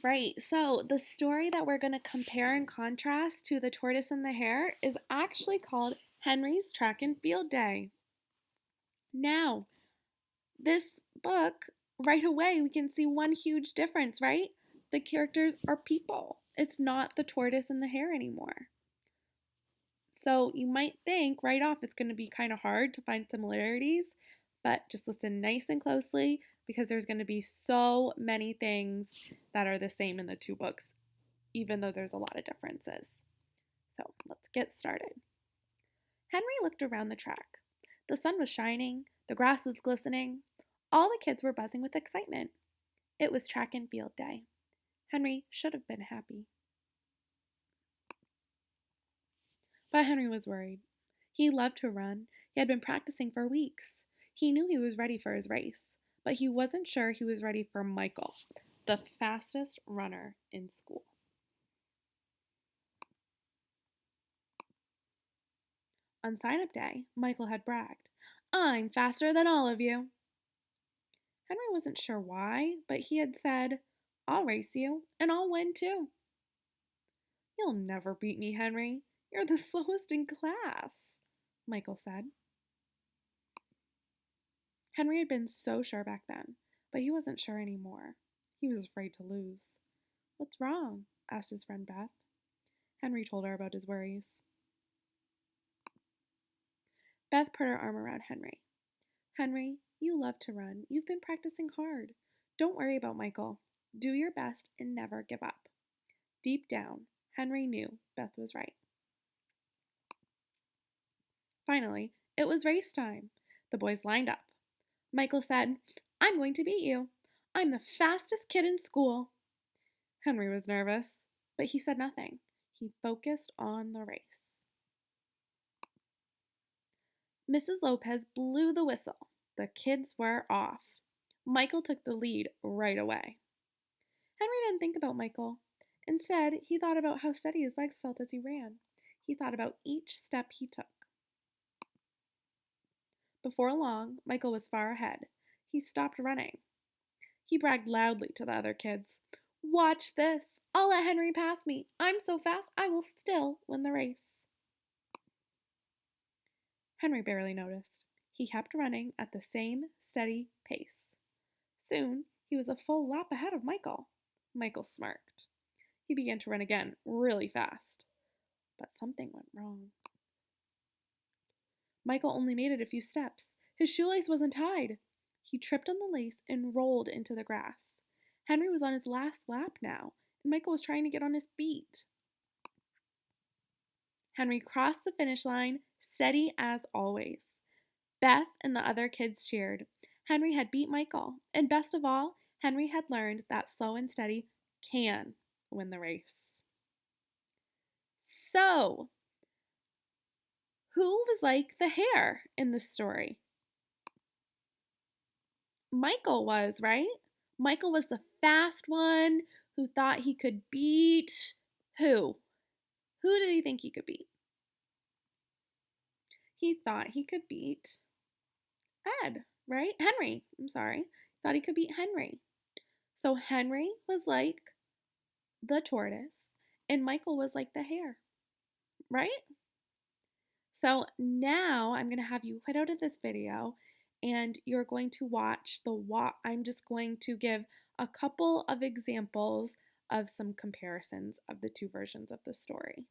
Right, so the story that we're going to compare and contrast to the tortoise and the hare is actually called Henry's Track and Field Day. Now, this book, right away, we can see one huge difference, right? The characters are people. It's not the tortoise and the hare anymore. So you might think right off it's going to be kind of hard to find similarities, but just listen nice and closely because there's going to be so many things that are the same in the two books, even though there's a lot of differences. So let's get started. Henry looked around the track. The sun was shining, the grass was glistening. All the kids were buzzing with excitement. It was track and field day. Henry should have been happy. But Henry was worried. He loved to run. He had been practicing for weeks. He knew he was ready for his race, but he wasn't sure he was ready for Michael, the fastest runner in school. On sign-up day, Michael had bragged, "I'm faster than all of you." Henry wasn't sure why, but he had said, "I'll race you, and I'll win too." "You'll never beat me, Henry. You're the slowest in class," Michael said. Henry had been so sure back then, but he wasn't sure anymore. He was afraid to lose. "What's wrong?" asked his friend Beth. Henry told her about his worries. Beth put her arm around Henry. "Henry, you love to run. You've been practicing hard. Don't worry about Michael. Do your best and never give up." Deep down, Henry knew Beth was right. Finally, it was race time. The boys lined up. Michael said, "I'm going to beat you. I'm the fastest kid in school." Henry was nervous, but he said nothing. He focused on the race. Mrs. Lopez blew the whistle. The kids were off. Michael took the lead right away. Henry didn't think about Michael. Instead, he thought about how steady his legs felt as he ran. He thought about each step he took. Before long, Michael was far ahead. He stopped running. He bragged loudly to the other kids. "Watch this. I'll let Henry pass me. I'm so fast, I will still win the race." Henry barely noticed. He kept running at the same steady pace. Soon, he was a full lap ahead of Michael. Michael smirked. He began to run again, really fast. But something went wrong. Michael only made it a few steps. His shoelace wasn't tied. He tripped on the lace and rolled into the grass. Henry was on his last lap now, and Michael was trying to get on his feet. Henry crossed the finish line, steady as always. Beth and the other kids cheered. Henry had beat Michael, and best of all, Henry had learned that slow and steady can win the race. So, who was like the hare in the story? Michael was, right? Michael was the fast one who thought he could beat who? Who did he think he could beat? He thought he could beat Ed, right? Henry, I'm sorry. Thought he could beat Henry. So Henry was like the tortoise and Michael was like the hare, right? So now I'm going to have you quit out of this video and you're going to watch I'm just going to give a couple of examples of some comparisons of the two versions of the story.